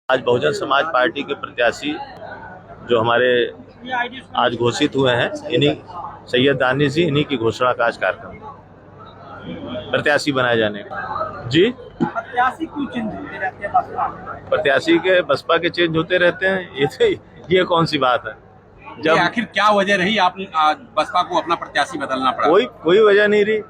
आज बहुजन समाज पार्टी के प्रत्याशी जो हमारे आज घोषित हुए हैं, इन्हीं सैयद दानिश जी, इन्हीं की घोषणा का आज कार्यक्रम प्रत्याशी बनाए जाने का। जी, प्रत्याशी क्यों चेंज होते रहते हैं बसपा? प्रत्याशी के बसपा के चेंज होते रहते हैं, ये कौन सी बात है? जब आखिर क्या वजह रही आपने बसपा को अपना प्रत्याशी बदलना पड़ा? कोई वजह नहीं रही।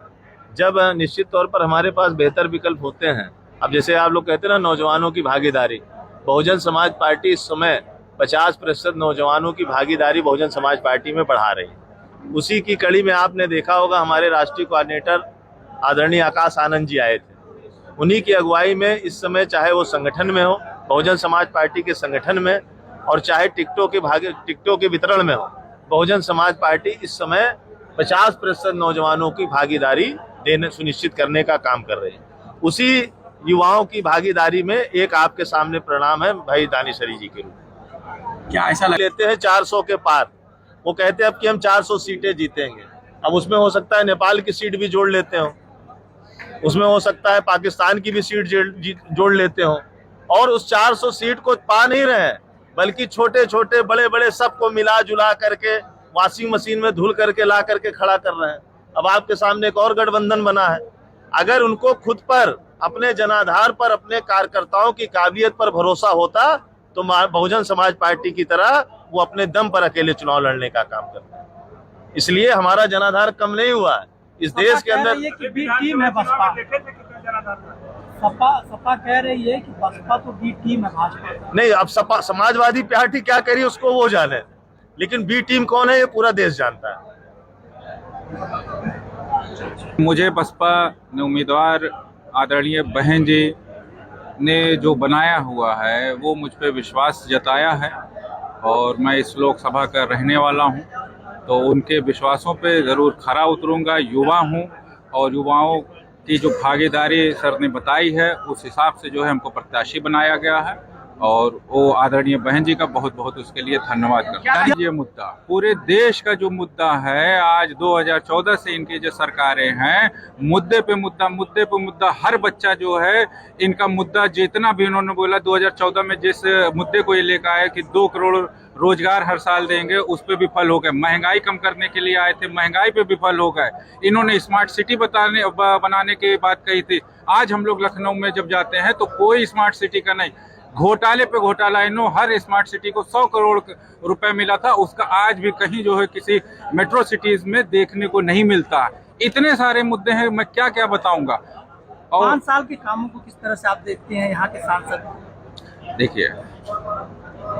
जब निश्चित तौर पर हमारे पास बेहतर विकल्प होते हैं, अब जैसे आप लोग कहते हैं ना, नौजवानों की भागीदारी, बहुजन समाज पार्टी इस समय 50% नौजवानों की भागीदारी बहुजन समाज पार्टी में बढ़ा रही है। उसी की कड़ी में आपने देखा होगा, हमारे राष्ट्रीय कोऑर्डिनेटर आदरणीय आकाश आनंद जी आए थे। उन्हीं की अगुवाई में इस समय, चाहे वो संगठन में हो, बहुजन समाज पार्टी के संगठन में, और चाहे टिकटों के वितरण में हो, बहुजन समाज पार्टी इस समय 50% नौजवानों की भागीदारी देने सुनिश्चित करने का काम कर रही है। उसी युवाओं की भागीदारी में एक आपके सामने प्रणाम है भाई दानिशरी जी के रूप में। क्या ऐसा लेते हैं 400 के पार, वो कहते हैं अब कि हम 400 सीटें जीतेंगे। अब उसमें हो सकता है नेपाल की सीट भी जोड़ लेते हो, उसमें हो सकता है पाकिस्तान की भी सीट जोड़ लेते हो, और उस 400 सीट को पा नहीं रहे हैं, बल्कि छोटे छोटे बड़े बड़े सबको मिला जुला करके वॉशिंग मशीन में धुल करके ला करके खड़ा कर रहे हैं। अब आपके सामने एक और गठबंधन बना है। अगर उनको खुद पर, अपने जनाधार पर, अपने कार्यकर्ताओं की काबिलियत पर भरोसा होता तो बहुजन समाज पार्टी की तरह वो अपने दम पर अकेले चुनाव लड़ने का काम करते हैं। इसलिए हमारा जनाधार कम नहीं हुआ है इस देश के अंदर। बी टीम है बसपा। सपा कह रही है कि बसपा तो बी टीम है भाजपा नहीं। अब सपा समाजवादी पार्टी क्या करी उसको वो जाने, लेकिन बी टीम कौन है ये पूरा देश जानता है। मुझे बसपा ने उम्मीदवार आदरणीय बहन जी ने जो बनाया हुआ है वो मुझ पे विश्वास जताया है, और मैं इस लोकसभा का रहने वाला हूं, तो उनके विश्वासों पे ज़रूर खरा उतरूंगा। युवा हूं, और युवाओं की जो भागीदारी सर ने बताई है उस हिसाब से जो है हमको प्रत्याशी बनाया गया है, और वो आदरणीय बहन जी का बहुत बहुत उसके लिए धन्यवाद करता हूं। ये मुद्दा पूरे देश का जो मुद्दा है, आज 2014 से इनकी जो सरकारें हैं, मुद्दे पे मुद्दा हर बच्चा जो है इनका मुद्दा, जितना भी इन्होंने बोला 2014 में जिस मुद्दे को ये लेकर आए कि 2 करोड़ रोजगार हर साल देंगे, उस पे विफल हो गए। महंगाई कम करने के लिए आए थे, महंगाई पे विफल हो गए। इन्होंने स्मार्ट सिटी बनाने की बात कही थी। आज हम लोग लखनऊ में जब जाते हैं तो कोई स्मार्ट सिटी का नहीं, घोटाले पे घोटाला। हर स्मार्ट सिटी को 100 करोड़ रुपए मिला था, उसका आज भी कहीं जो है किसी मेट्रो सिटीज में देखने को नहीं मिलता। इतने सारे मुद्दे हैं, मैं क्या क्या बताऊंगा। और 5 साल के कामों को किस तरह से आप देखते हैं यहाँ के सांसद? देखिए,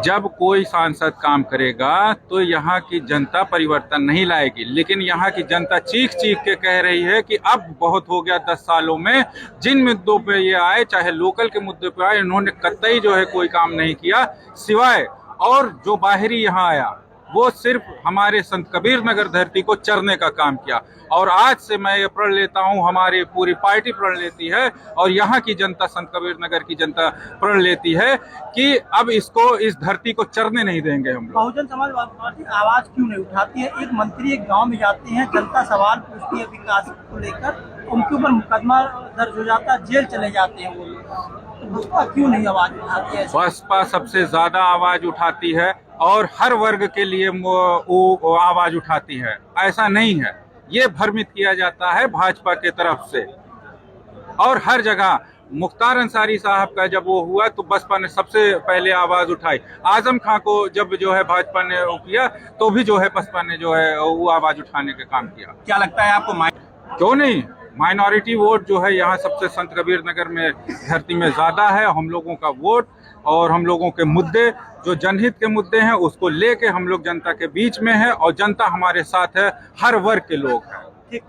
जब कोई सांसद काम करेगा तो यहाँ की जनता परिवर्तन नहीं लाएगी, लेकिन यहाँ की जनता चीख चीख के कह रही है कि अब बहुत हो गया। 10 सालों में जिन मुद्दों पे ये आए, चाहे लोकल के मुद्दे पे आए, इन्होंने कतई जो है कोई काम नहीं किया, सिवाय और जो बाहरी यहाँ आया वो सिर्फ हमारे संत कबीर नगर धरती को चरने का काम किया। और आज से मैं ये प्रण लेता हूँ, हमारी पूरी पार्टी प्रण लेती है, और यहाँ की जनता, संत कबीर नगर की जनता प्रण लेती है कि अब इसको, इस धरती को चरने नहीं देंगे हम लोग। बहुजन समाज पार्टी आवाज क्यों नहीं उठाती है? एक मंत्री एक गांव में जाते हैं, जनता सवाल पूछती है विकास को लेकर, उनके ऊपर मुकदमा दर्ज हो जाता है, जेल चले जाते हैं वो लोग। तो बसपा क्यों नहीं आवाज उठाती है? बसपा सबसे ज्यादा आवाज उठाती है, और हर वर्ग के लिए वो आवाज उठाती है। ऐसा नहीं है, ये भ्रमित किया जाता है भाजपा के तरफ से। और हर जगह मुख्तार अंसारी साहब का जब वो हुआ तो बसपा ने सबसे पहले आवाज उठाई। आजम खां को जब जो है भाजपा ने वो किया तो भी जो है बसपा ने जो है वो आवाज उठाने का काम किया। क्या लगता है आपको, क्यों नहीं, माइनॉरिटी वोट जो है यहाँ सबसे संत कबीर नगर में धरती में ज्यादा है। हम लोगों का वोट और हम लोगों के मुद्दे, जो जनहित के मुद्दे हैं, उसको लेके हम लोग जनता के बीच में है, और जनता हमारे साथ है, हर वर्ग के लोग हैं।